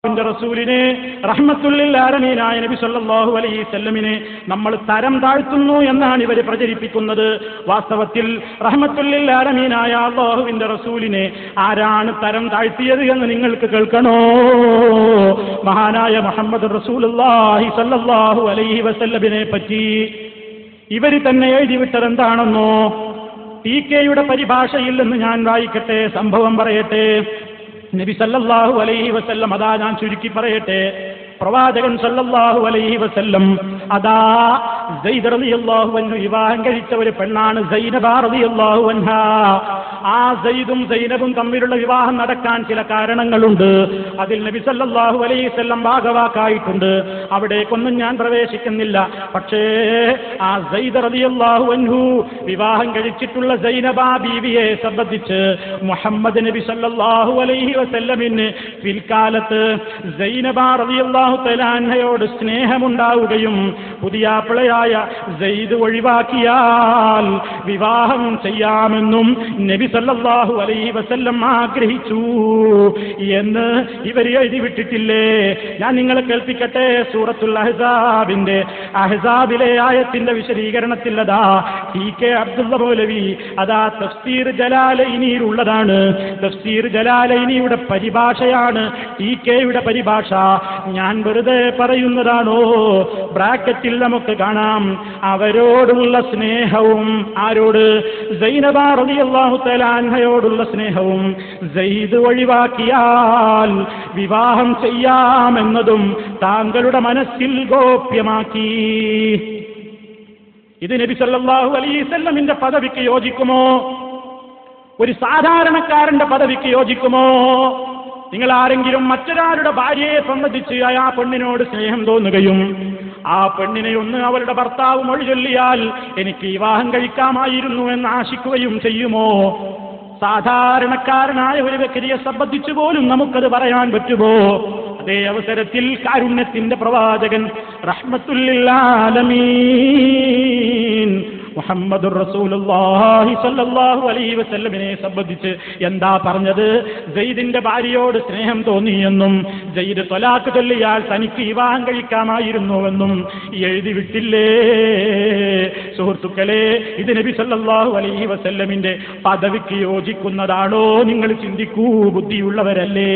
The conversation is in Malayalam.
റസൂലിനെ റഹ്മത്തുല്ലിൽ ആലമീനായ നബി സല്ലല്ലാഹു അലൈഹി വസല്ലമിനെ നമ്മൾ തരം താഴ്ത്തുന്നു എന്നാണ് ഇവർ പ്രചരിപ്പിക്കുന്നത്. വാസ്തവത്തിൽ റഹ്മത്തുല്ലിൽ ആലമീനായ അല്ലാഹുവിന്റെ റസൂലിനെ ആരാണ് തരം താഴ്ത്തിയത് എന്ന് നിങ്ങൾക്ക് കേൾക്കണോ? മഹാനായ മുഹമ്മദ് റസൂലുള്ളാഹി സല്ലല്ലാഹു അലൈഹി വസല്ലമിനെ പറ്റി ഇവർ തന്നെ എഴുതിവിട്ടതെന്താണെന്നോ? ടി.കെ.യുടെ പരിഭാഷയിൽ നിന്ന് ഞാൻ വായിക്കട്ടെ, സംഭവം പറയട്ടെ. നബി സല്ലല്ലാഹു അലൈഹി വസല്ലം, അതാ ഞാൻ ചുരുക്കി പറയട്ടെ, പ്രവാചകൻ സല്ലല്ലാഹു അലൈഹി വസല്ലം അതാ സയ്യിദ് റളിയല്ലാഹു അൻഹു വിവാഹം കഴിച്ച ഒരു പെണ്ണാണ് സൈനബ റളിയല്ലാഹു അൻഹാ. ആ സയ്യിദും സൈനബും തമ്മിലുള്ള വിവാഹം നടക്കാൻ ചില കാരണങ്ങളുണ്ട്. അതിൽ നബി സല്ലല്ലാഹു അലൈഹി വസല്ലം ഭാഗവാക്കായിട്ടുണ്ട്. അവിടേക്കൊന്നും ഞാൻ പ്രവേശിക്കുന്നില്ല. പക്ഷേ ആ സയ്യിദ് റളിയല്ലാഹു അൻഹു വിവാഹം കഴിച്ചിട്ടുള്ള സൈനബ ബീവിയെ സംബന്ധിച്ച് മുഹമ്മദ് നബി സല്ലല്ലാഹു അലൈഹി വസല്ലമിന് പിൽക്കാലത്ത് സൈനബ റളിയല്ലാഹു തആല അൻഹയോട് സ്നേഹമുണ്ടാവുകയും പുതിയാപ്പിളയായ സയ്യിദ് ഒഴിവാക്കിയാൽ വിവാഹം ചെയ്യാമെന്നും നബി സല്ലല്ലാഹു അലൈഹി വസല്ലം ആഗ്രഹിച്ചു എന്ന് ഇവർ എഴുതിവിട്ടിട്ടില്ലേ? ഞാൻ നിങ്ങളെ കേൾപ്പിക്കട്ടെ. സൂറത്തുൽ അഹ്സാബിലെ ആയത്തിന്റെ വിശദീകരണത്തിൽ അതാ ടി.കെ. അബ്ദുള്ള മൗലവി അതാ തഫ്സീർ ജലാലൈനിയിലുള്ളതാണ്. തഫ്സീർ ജലാലൈനിയുടെ പരിഭാഷയാണ് ടി.കെ.യുടെ പരിഭാഷ. ഞാൻ വെറുതെ പറയുന്നതാണോ? ബ്രാക്കറ്റിൽ നമുക്ക് കാണാം അവരോടുള്ള സ്നേഹവും, ആരോട്? സൈനബ റളിയല്ലാഹു തആല അൻഹയോടുള്ള സ്നേഹവും സയ്യിദ് ഒഴിവാക്കിയാൽ വിവാഹം ചെയ്യാമെന്നതും താങ്കളുടെ മനസ്സിൽ ഗോപ്യമാക്കി. ഇത് നബി സല്ലല്ലാഹു അലൈഹി വസല്ലമിന്റെ പദവിക്ക് യോജിക്കുമോ? ഒരു സാധാരണക്കാരന്റെ പദവിക്ക് യോജിക്കുമോ? നിങ്ങൾ ആരെങ്കിലും മറ്റൊരാളുടെ ഭാര്യയെ സംബന്ധിച്ച് ആ പെണ്ണിനോട് സ്നേഹം തോന്നുകയും ആ പെണ്ണിനെ ഒന്ന് അവളുടെ ഭർത്താവ് മൊഴി ചൊല്ലിയാൽ എനിക്ക് വിവാഹം കഴിക്കാമായിരുന്നു എന്ന് ആശിക്കുകയും ചെയ്യുമോ? സാധാരണക്കാരനായ ഒരു വ്യക്തിയെ സംബന്ധിച്ചു പോലും നമുക്കത് പറയാൻ പറ്റുമോ? അതേ അവസരത്തിൽ കാരുണ്യത്തിന്റെ പ്രവാചകൻ റഹ്മത്തുല്ലിൽ ആലമീൻ മുഹമ്മദുർ റസൂലുള്ളാഹി സ്വല്ലല്ലാഹു അലൈഹി വസല്ലമിനെ സംബന്ധിച്ച് എന്താ പറഞ്ഞത്? സയ്യിദിന്റെ ഭാര്യയോട് സ്നേഹം തോന്നിയെന്നും സയ്യിദ് ത്വലാഖ് ചൊല്ലിയാൽ തനിക്ക് വിവാഹം കഴിക്കാമായിരുന്നുവെന്നും എഴുതിവിട്ടില്ലേ? സുഹൃത്തുക്കളെ, ഇത് നബി സല്ലല്ലാഹു അലൈഹി വസല്ലമിന്റെ പദവിക്ക് യോജിക്കുന്നതാണോ? നിങ്ങൾ ചിന്തിക്കൂ, ബുദ്ധിയുള്ളവരല്ലേ?